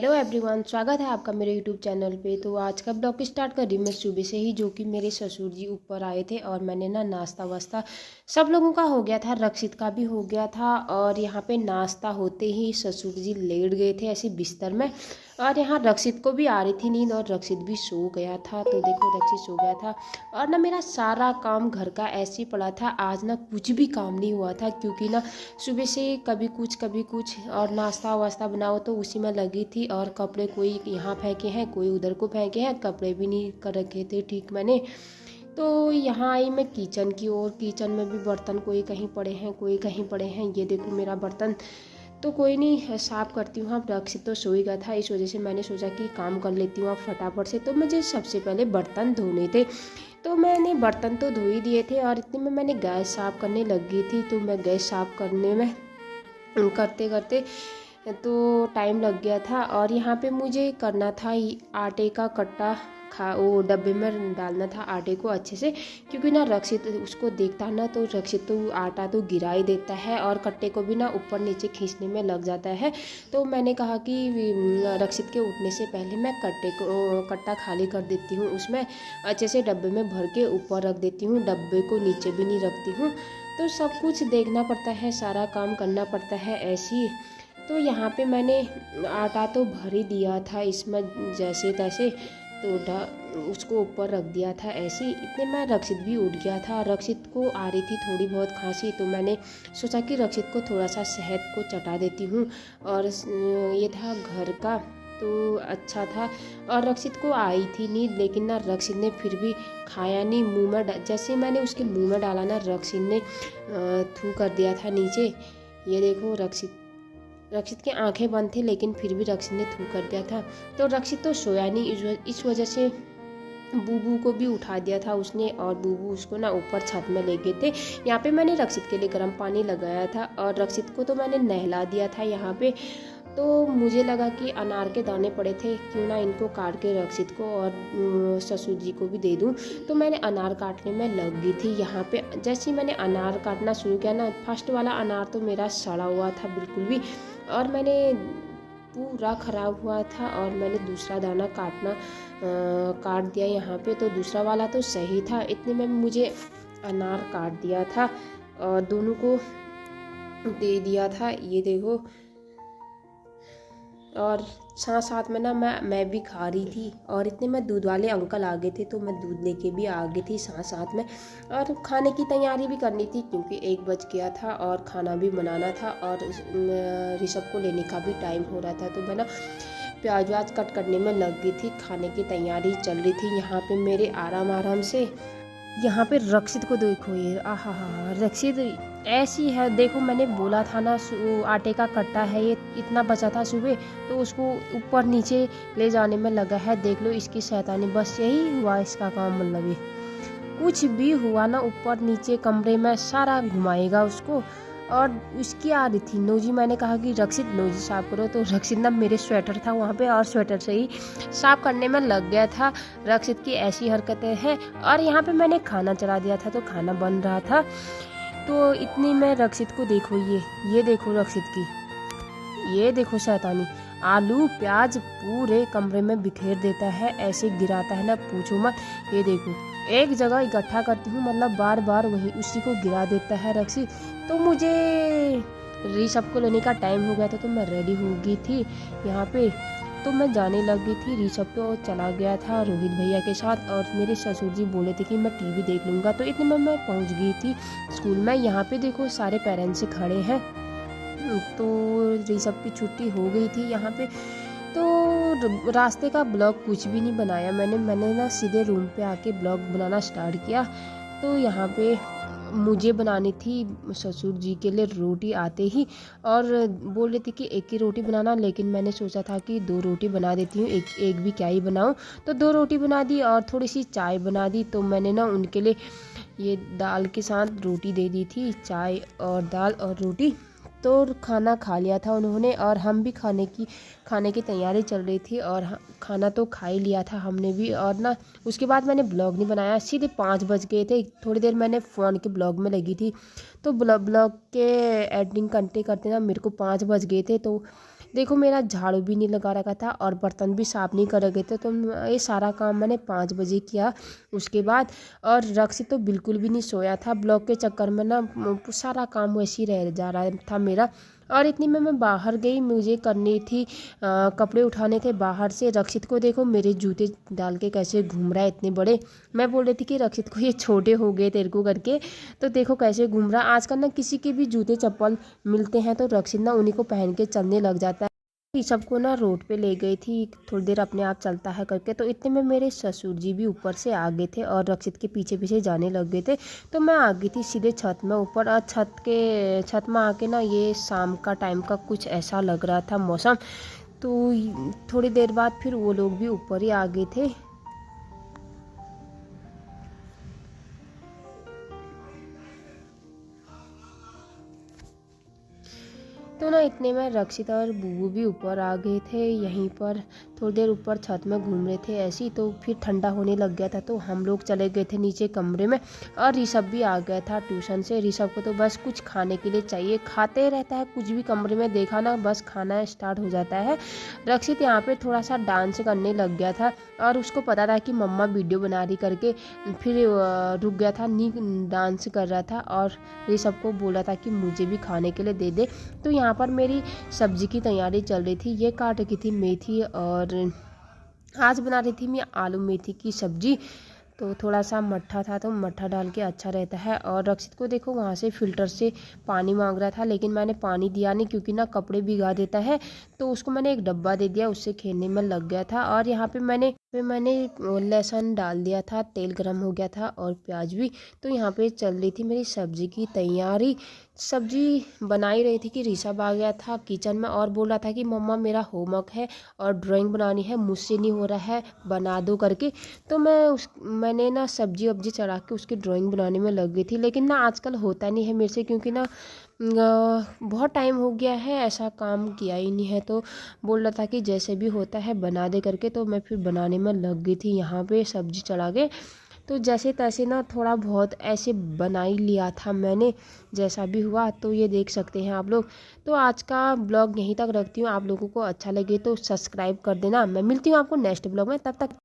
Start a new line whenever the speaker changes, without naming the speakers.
Hello everyone, स्वागत है आपका मेरे यूट्यूब चैनल पे। तो आज का ब्लॉग स्टार्ट कर रही हूँ मैं सुबह से ही, जो कि मेरे ससुर जी ऊपर आए थे और मैंने ना नाश्ता वास्ता सब लोगों का हो गया था, रक्षित का भी हो गया था। और यहाँ पे नाश्ता होते ही ससुर जी लेट गए थे ऐसे बिस्तर में, और यहाँ रक्षित को भी आ रही थी नींद और रक्षित भी सो गया था। तो देखो रक्षित सो गया था और ना मेरा सारा काम घर का ऐसे ही पड़ा था। आज ना कुछ भी काम नहीं हुआ था, क्योंकि ना सुबह से कभी कुछ और नाश्ता वास्ता बनाओ तो उसी में लगी थी। और कपड़े कोई यहाँ फेंके हैं, कोई उधर को फेंके हैं, कपड़े भी नहीं कर रखे थे ठीक मैंने। तो यहाँ आई मैं किचन की ओर। किचन में भी बर्तन कोई कहीं पड़े हैं, कोई कहीं पड़े हैं। ये देखो मेरा बर्तन, तो कोई नहीं साफ़ करती हूँ। अब रक्षित तो सो ही गया था, इस वजह से मैंने सोचा कि काम कर लेती हूँ अब फटाफट से। तो मुझे सबसे पहले बर्तन धोने थे, तो मैंने बर्तन तो धो ही दिए थे और इतने में मैंने गैस साफ़ करने लग गई थी। तो मैं गैस साफ़ करने में करते करते तो टाइम लग गया था। और यहाँ पे मुझे करना था आटे का कट्टा, वो डब्बे में डालना था आटे को अच्छे से, क्योंकि ना रक्षित उसको देखता है ना, तो रक्षित तो आटा तो गिरा ही देता है और कट्टे को भी ना ऊपर नीचे खींचने में लग जाता है। तो मैंने कहा कि रक्षित के उठने से पहले मैं कट्टा खाली कर देती हूँ, उसमें अच्छे से डब्बे में भर के ऊपर रख देती हूँ, डब्बे को नीचे भी नहीं रखती हूँ। तो सब कुछ देखना पड़ता है, सारा काम करना पड़ता है ऐसी। तो यहाँ पे मैंने आटा तो भर ही दिया था इसमें जैसे तैसे, तो उसको ऊपर रख दिया था ऐसे। इतने में रक्षित भी उठ गया था। रक्षित को आ रही थी थोड़ी बहुत खांसी, तो मैंने सोचा कि रक्षित को थोड़ा सा शहद को चटा देती हूँ। और ये था घर का, तो अच्छा था। और रक्षित को आई थी नींद, लेकिन ना रक्षित ने फिर भी खाया नहीं। मुंह में जैसे मैंने उसके मुंह में डाला ना, रक्षित ने थू कर दिया था नीचे। ये देखो रक्षित की आंखें बंद थी, लेकिन फिर भी रक्षित ने थू कर दिया था। तो रक्षित तो सोया नहीं, इस वजह से बूबू को भी उठा दिया था उसने, और बूबू उसको ना ऊपर छत में ले गए थे। यहाँ पे मैंने रक्षित के लिए गर्म पानी लगाया था और रक्षित को तो मैंने नहला दिया था यहाँ पे। तो मुझे लगा कि अनार के दाने पड़े थे, क्यों ना इनको काट के रक्षित को और ससुर जी को भी दे दूं। तो मैंने अनार काटने में लग गई थी यहाँ पे। जैसे ही मैंने अनार काटना शुरू किया ना, फर्स्ट वाला अनार तो मेरा सड़ा हुआ था बिल्कुल भी, और मैंने पूरा ख़राब हुआ था। और मैंने दूसरा दाना काट दिया यहाँ पे, तो दूसरा वाला तो सही था। इतने में मुझे अनार काट दिया था और दोनों को दे दिया था, ये देखो। और साथ में ना मैं भी खा रही थी। और इतने में दूध वाले अंकल आ गए थे, तो मैं दूध लेके भी आ गई थी साथ में। और खाने की तैयारी भी करनी थी, क्योंकि 1 बज गया था और खाना भी बनाना था, और ऋषभ को लेने का भी टाइम हो रहा था। तो मैं ना प्याज व्याज कट करने में लग गई थी, खाने की तैयारी चल रही थी यहाँ पे मेरे आराम से। यहाँ पे रक्षित को देखो, ये आहा रक्षित ऐसी है। देखो मैंने बोला था ना, आटे का कट्टा है, ये इतना बचा था सुबह, तो उसको ऊपर नीचे ले जाने में लगा है। देख लो इसकी शैतानी, बस यही हुआ इसका काम। मतलब ये कुछ भी हुआ ना, ऊपर नीचे कमरे में सारा घुमाएगा उसको। और उसकी आ रही थी नोजी, मैंने कहा कि रक्षित नोजी साफ करो, तो रक्षित ना मेरे स्वेटर था वहाँ पे, और स्वेटर से ही साफ करने में लग गया था। रक्षित की ऐसी हरकतें हैं। और यहाँ पे मैंने खाना चढ़ा दिया था, तो खाना बन रहा था। तो इतनी में रक्षित को देखो, ये देखो रक्षित की, ये देखो शैतानी। आलू प्याज पूरे कमरे में बिखेर देता है, ऐसे गिराता है ना पूछो मत। ये देखो एक जगह इकट्ठा करती हूँ, मतलब बार बार वही उसी को गिरा देता है रक्षित। तो मुझे ऋषभ को लेने का टाइम हो गया था, तो मैं रेडी हो गई थी यहाँ पे। तो मैं जाने लग गई थी। ऋषभ तो चला गया था रोहित भैया के साथ, और मेरे ससुर जी बोले थे कि मैं टीवी देख लूँगा। तो इतने में मैं पहुँच गई थी स्कूल में। यहाँ पे देखो सारे पेरेंट्स खड़े हैं। तो ऋषभ की छुट्टी हो गई थी यहाँ पे। तो रास्ते का ब्लॉग कुछ भी नहीं बनाया मैंने ना सीधे रूम पे आके ब्लॉग बनाना स्टार्ट किया। तो यहाँ पे मुझे बनानी थी ससुर जी के लिए रोटी आते ही, और बोल रहे थे कि एक ही रोटी बनाना, लेकिन मैंने सोचा था कि 2 रोटी बना देती हूँ, एक भी क्या ही बनाऊँ। तो 2 रोटी बना दी और थोड़ी सी चाय बना दी। तो मैंने ना उनके लिए ये दाल के साथ रोटी दे दी थी, चाय और दाल और रोटी। तो खाना खा लिया था उन्होंने, और हम भी खाने की तैयारी चल रही थी, और खाना तो खा ही लिया था हमने भी। और ना उसके बाद मैंने ब्लॉग नहीं बनाया, सीधे 5 बज गए थे। थोड़ी देर मैंने फ़ोन के ब्लॉग में लगी थी, तो ब्लॉग के एडिटिंग करते करते ना मेरे को 5 बज गए थे। तो देखो मेरा झाड़ू भी नहीं लगा रखा था और बर्तन भी साफ़ नहीं कर रखे थे, तो ये सारा काम मैंने 5 बजे किया उसके बाद। और रक्सित तो बिल्कुल भी नहीं सोया था, ब्लॉग के चक्कर में ना सारा काम वैसे ही रह जा रहा था मेरा। और इतनी में मैं बाहर गई, मुझे करनी थी कपड़े उठाने थे बाहर से। रक्षित को देखो मेरे जूते डाल के कैसे घूम रहा है इतने बड़े। मैं बोल रही थी कि रक्षित को ये छोटे हो गए तेरे को करके, तो देखो कैसे घूम रहा। आजकल ना किसी के भी जूते चप्पल मिलते हैं तो रक्षित ना उन्हीं को पहन के चलने लग जाता है। सबको ना रोड पे ले गई थी, थोड़ी देर अपने आप चलता है करके। तो इतने में मेरे ससुर जी भी ऊपर से आ गए थे और रक्षित के पीछे पीछे जाने लग गए थे। तो मैं आ गई थी सीधे छत में ऊपर। और छत में आके ना ये शाम का टाइम का कुछ ऐसा लग रहा था मौसम। तो थोड़ी देर बाद फिर वो लोग भी ऊपर ही आ गए थे। तो ना इतने में रक्षित और बुबू भी ऊपर आ गए थे। यहीं पर थोड़ी देर ऊपर छत में घूम रहे थे ऐसे ही, तो फिर ठंडा होने लग गया था तो हम लोग चले गए थे नीचे कमरे में। और ऋषभ भी आ गया था ट्यूशन से। ऋषभ को तो बस कुछ खाने के लिए चाहिए, खाते रहता है कुछ भी, कमरे में देखा ना बस खाना स्टार्ट हो जाता है। रक्षित यहाँ पे थोड़ा सा डांस करने लग गया था और उसको पता था कि मम्मा वीडियो बना रही करके, फिर रुक गया था, नी डांस कर रहा था। और ऋषभ को बोला था कि मुझे भी खाने के लिए दे दे। तो यहाँ पर मेरी सब्जी की तैयारी चल रही थी। ये काट रखी थी मेथी और आज बना रही थी मैं आलू मेथी की सब्जी। तो थोड़ा सा मट्ठा था तो मट्ठा डाल के अच्छा रहता है। और रक्षित को देखो वहाँ से फ़िल्टर से पानी मांग रहा था, लेकिन मैंने पानी दिया नहीं क्योंकि ना कपड़े भिगा देता है। तो उसको मैंने एक डब्बा दे दिया, उससे खेलने में लग गया था। और यहाँ पे मैंने लहसुन डाल दिया था, तेल गरम हो गया था और प्याज भी। तो यहाँ पे चल रही थी मेरी सब्जी की तैयारी। सब्जी बना ही रही थी कि ऋषभ आ गया था किचन में और बोल रहा था कि मम्मा मेरा होमवर्क है और ड्राइंग बनानी है, मुझसे नहीं हो रहा है, बना दो करके। तो मैंने ना सब्जी वब्जी चढ़ा के उसकी ड्राइंग बनाने में लग गई थी। लेकिन ना आजकल होता नहीं है मेरे से, क्योंकि ना बहुत टाइम हो गया है ऐसा काम किया ही नहीं है। तो बोल रहा था कि जैसे भी होता है बना दे करके। तो मैं फिर बनाने में लग गई थी यहाँ पे सब्जी चढ़ा के। तो जैसे तैसे ना थोड़ा बहुत ऐसे बना ही लिया था मैंने, जैसा भी हुआ। तो ये देख सकते हैं आप लोग। तो आज का ब्लॉग यहीं तक रखती हूँ, आप लोगों को अच्छा लगे तो सब्सक्राइब कर देना। मैं मिलती हूँ आपको नेक्स्ट ब्लॉग में, तब तक